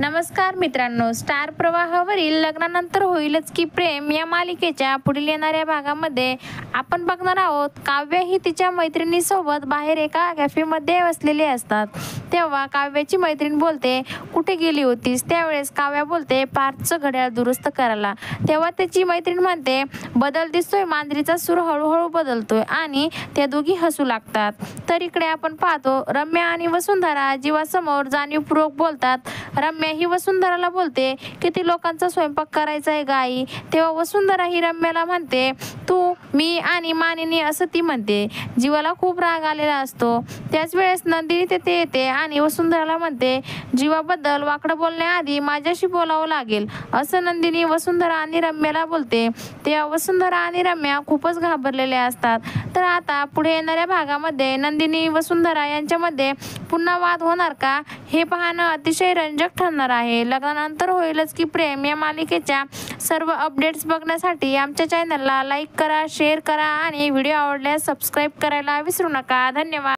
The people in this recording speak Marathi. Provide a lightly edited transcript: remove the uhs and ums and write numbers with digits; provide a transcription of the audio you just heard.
नमस्कार मित्रांनो, स्टार प्रवाहावरील लग्नानंतर होईलच की प्रेम या मालिकेच्या पुढील येणाऱ्या भागामध्ये आपण बघणार आहोत. काव्य ही तिच्या मैत्रिणीसोबत बाहेर एका कॅफेमध्ये बसलेली असतात. तेव्हा काव्याची मैत्रीण बोलते, कुठे गेली होतीस? त्यावेळेस काव्या बोलते, पार्थचं घड्याळ दुरुस्त करायला. तेव्हा त्याची मैत्रीण म्हणते, बदल दिसतोय, मांजरीचा सूर हळूहळू बदलतोय. आणि त्या दोघी हसू लागतात. तर इकडे आपण पाहतो, रम्या आणि वसुंधरा जीवासमोर जाणीवपूर्वक बोलतात. रम्या ही वसुंधराला बोलते, किती लोकांचा स्वयंपाक करायचा आहे गाई. तेव्हा वसुंधरा ही रम्याला म्हणते, तू, मी आणि मानिनी, असं ती म्हणते. जीवाला खूप राग आलेला असतो. त्याच वेळेस नंदिनी तेथे येते आणि वसुंधराला म्हणते, जीवाबद्दल वाकडं बोलण्याआधी माझ्याशी बोलावं लागेल, असं नंदिनी वसुंधरा आणि रम्याला बोलते. तेव्हा वसुंधरा आणि रम्या खूपच घाबरलेल्या असतात. तर आता पुढे येणाऱ्या भागामध्ये नंदिनी वसुंधरा यांच्यामध्ये पुन्हा वाद होणार का, हे पाहणं अतिशय रंजक ठरणार आहे. लग्नानंतर होईलच की प्रेम या मालिकेच्या सर्व अपडेट्स बघण्यासाठी आमच्या चॅनलला लाईक करा, शेअर करा आणि व्हिडिओ आवडल्यास सबस्क्राईब करायला विसरू नका. धन्यवाद.